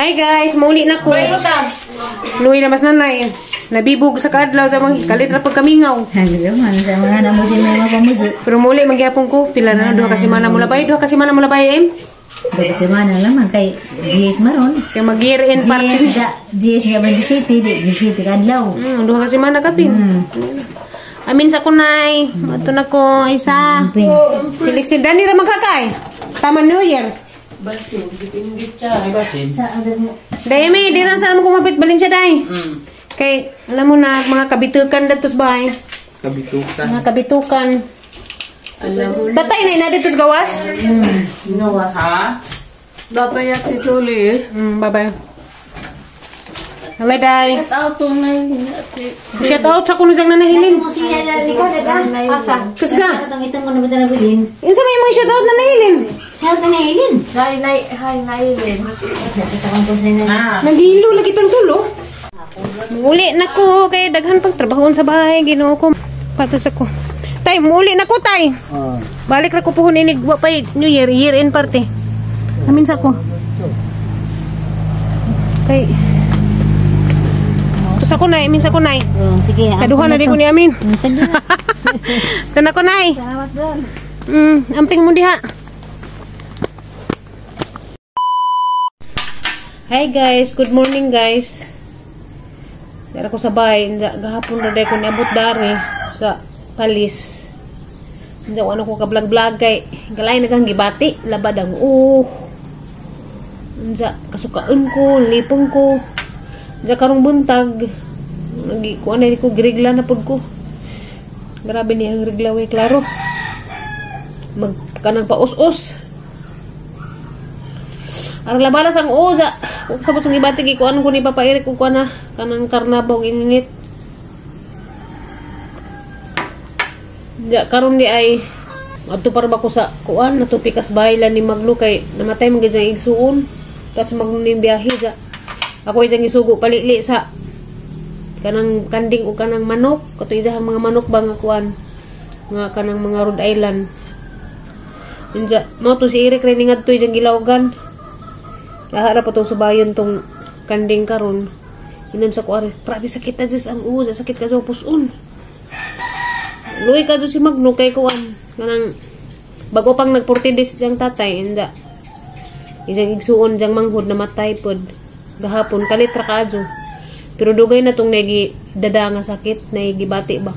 Hi guys, muli na ko. Luwi na mas nanay. Nabibog sa kadlaw sa mga kalit na pagkamingaw. Naman sa mga namusin na mga pamuso. Pero muli magyapon ko. Pila na duha kasi mana mula bay. Duha kasi mana mula bay em. Duha kasi mana laman kay GS maron. Kay mag-year end party. GS ga ba di city, di city kadlaw. Duha kasi mana kapin. Amin sa kunay. Ato na ko isa. Silik si Dani ra magkakay. Tama New Year. Basin, dipindis siya. Ay, basin. Dahil may, di lang saan mo kumapit balin siya, Day. Kay, alam mo na, mga kabitukan datos ba, Kabitukan. Mga kabitukan. Alam mo. Tatay na datos gawas? Gawas. Ha? Babayak ito ulit. Bye-bye. Hello, Day. Shout out sa kuno diyang nanahilin. Kas ka? Insa may mga shout out na nahilin? Nagilo lagi tang tulo. Muli na ko kay daghan pang trabahon sa bahay. Ginoo ko. Patas ako. Tay, muli na ko, Tay. Balik na ko puhon inig. Wapay New Year. Year end party. Amin sa ko. Kay... Sa kunay, minsa kunay. Sige. Kaduha na di ko ni amin. Sadya. Kana kunay. Salamat doon. Amping mo diha. Hi guys, good morning guys. Dara ko sa bahay, gahapon ra day ko niabot dari sa palis. Nda ano ko ka vlog-vlog kay galay nagang gibati, labad ang Nda kasukaan ko, lipong ko. Diya karong buntag, kuha na ko, girigla na pod ko. Grabe niya ang rigla, way, klaro. Magkanang paus-us. Arang labalas ang uza. Kung sabot sa ibatig, ikuan ko ni Papa Eric, kung kuha na, kanang karnabaw, ininit. Diya, karon di ay, ato para ba ko sa kuan, natupikas bahilan ni Maglo, kay namatay mga dyan igsuon. Tapos magnunin biyahe, diya. Ako isang isugo palili sa kanang kanding o kanang manok. Kato isang mga manok ba nga kuan nga kanang mga Rhode Island. Inja mo to si Eric rin nga to isang gilawgan. Lahat pa tong subayon tong kanding karon. Inon sa kuan. Grabe sakit ta jus ang uza, sakit ka sa puson. Luoy ka si Magno kay kuan kanang bago pang nag 40 days jang tatay inja. Isang igsuon jang manghod na matay pod. Gahapon kalit ra kaadyo. Pero dugay na tong nagi dada nga sakit, nagibati ba.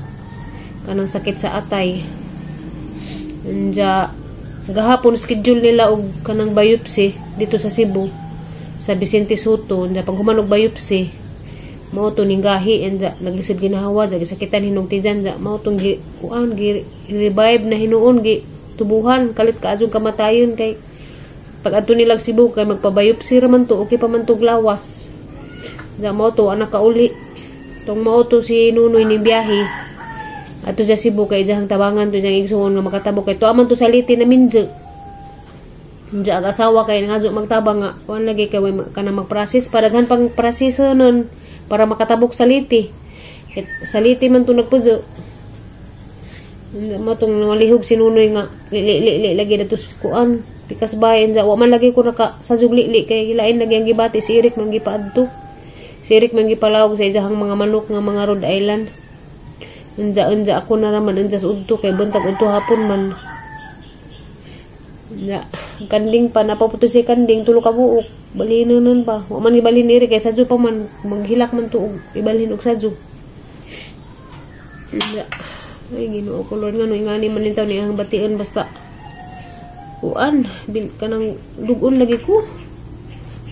Kanang sakit sa atay. Anja gahapon schedule nila og kanang biopsy dito sa Cebu sa Vicente Soto. Anja pag human og biopsy mao to ning gahi anja naglisod ginahawa jagi sakitan hinungti jan ja mao tong kuan revive na hinuon gi tubuhan kalit kaadyo kamatayon kay pag ato nilag Cebu kay magpabiopsy raman to okay pa man to glawas. Sa mo to anak kauli. Tong mo to si Nunoy ni biyahe. Ato sa Cebu kay jahang tabangan to jang igsuon nga makatabok kay to aman to saliti na minje. Nga asawa kay nga magtabang nga wan lagi kay kana magprocess para daghan pang proseso nun para makatabok saliti. Saliti man to nagpuzo. Mo tong nalihog si Nunoy nga li lagi dato kuan pikas bayan wa man lagi ko naka sa jugli kay lain lagi ang gibati si Eric man gipaadto. Si Eric man gipalawog sa ijahang mga manok nga mga Rhode Island. Unja ako na raman unja sa udto kay buntag udto hapon man. Unja kanding pa napaputo si kanding tulo ka buok. Balino nun pa. Wa man gibalhin ni Eric kay sadyo pa man maghilak man tuog ibalhin og sadyo. Unja ay Ginoo ko Lord nga no ingani man lintaw ni ang bation basta kuan kanang dugon lagi ko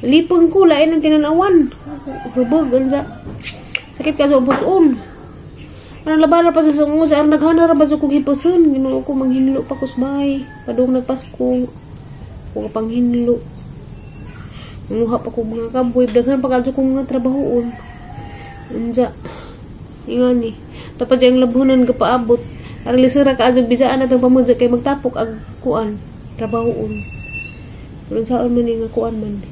lipong ko lain ang tinanawan hubog anja sakit ka sa puson anong labara pa sa sungo sa naghana ra ba sa kong hipason Ginoo ko manghinlo pa ko sa bahay padung nagpasko ko panghinlo manguha pa ko mga kaboy daghan pa kadto kong mga trabahoon anja ingani tapos yung labunan ka paabot aral lisira ka adjog bisaan atong pamudya kay magtapok ag kuan trabahoon. Pero saan man nga kuan man.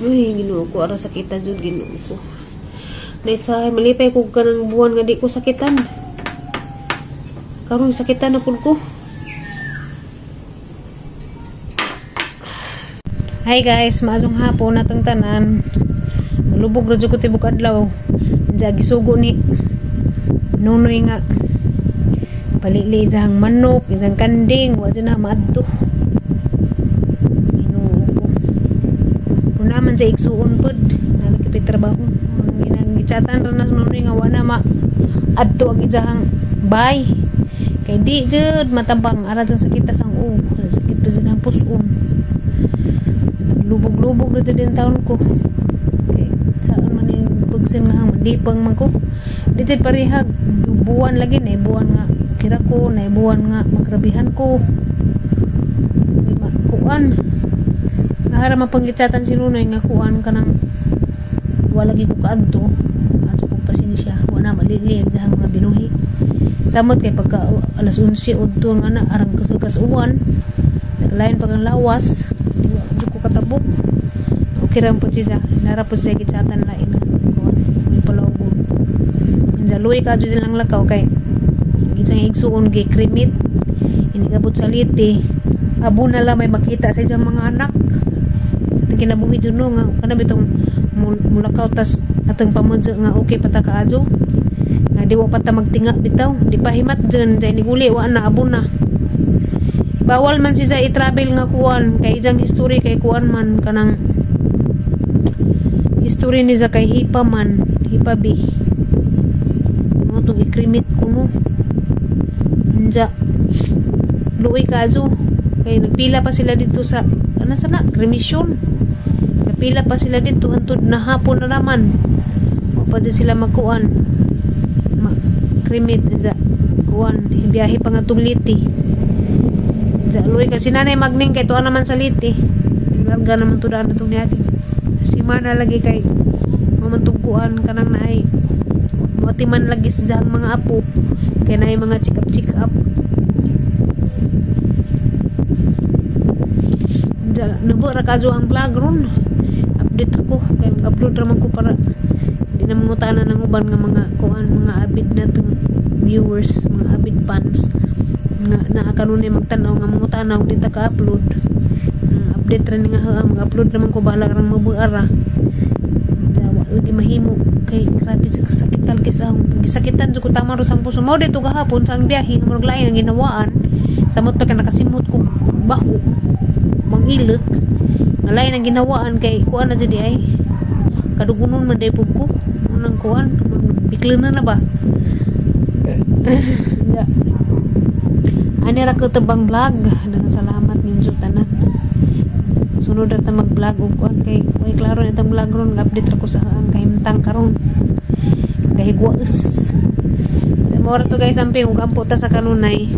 Ay, Ginoo ko ara sakitan jud Ginoo ko. Naisahay malipay ko kanang buwan nga di ko sakitan. Karon sakitan na pud ko. Hi guys, maazong hapon natong tanan. Malubog ra jud ko tibok adlaw. Diya gisugo ni Nunoy nga palili isang manok, isang kanding, wa dyan na maadto. Kung naman sa igsuon pod, nalagipit trabaho. Ang gitsatan ra na Nunoy nga wa na maadto ang isang bay. Kay di jud matabang ara dyan sakit sang sakit pa dyan ang puson. Lubog-lubog na din taon ko. Okay, saan man yung pagsin nga dipang man ko. Dito parihag buwan lagi na buwan nga kira ko na buwan nga magrabihan ko. Kuan. Nahara mapanggitsatan si Nunoy nga kuan kanang wala lagi ko kaadto. Ato ko pasensya. Wala maliliig sa mga binuhi. Samot kay pagka alas 11 udto nga na arang kasukas-uwan. Naglain pag ang lawas. Katabok okay ram po siya narapos siya gitsatan lain may palawgon jaluy ka dyan lang lakaw kay isang igsuon gay krimit inigabot sa liti abo na lang may makita sa dyan mga anak at kinabuhi dyan no nga kanab itong mulakaw tas atang pamadyo nga okay pataka adyo nga di wa pata magtinga bitaw di pa himat dyan dahil niguli wa na abo na bawal man siya i-travel nga kuan kay ijang history kay kuan man kanang history ni sa kay hipa man hipabi mo itong ikrimit ko no anja luoy kazo kay nagpila pa sila dito sa ano sana kremisyon nagpila pa sila dito hantod na hapon na naman o pa sila magkuan krimit anja kuan biyahe pa nga tugliti luoy kasi nanay magning kay tuwa naman sa liti larga naman to daan itong niyating si mana lagi kay mamantugkuan kanang naay matiman lagi sa mga apo kay naay mga check up nabura kazo ang vlog ron update ako kay mag-upload raman ko para di na mangutanan ng uban nga mga kuan mga avid natong viewers mga avid fans nga nakakanunay magtanaw nga mga tanaw dito ka-upload update rin nga mag-upload naman ko bahala karang mabuara lagi mahimo kay grabe sakitan kaysa gisakitan ko tama ro sang puso mo dito gahapon sang biyahe nga murag lain ang ginawaan samot pa ka nakasimot ko baho mangilot nga lain ang ginawaan kay kuan na jud ay kadugunon man day pug ko nang kuan biklen na ba ani ra ko tebang vlog dengan salamat ninyo tanan sunod ra ta mag-vlog og kuan kay way klaro nitong vlog ron update ra ko sa ang kahimtang karon kay guwaes mo ra to guys amping ug ampo ta sa kanunay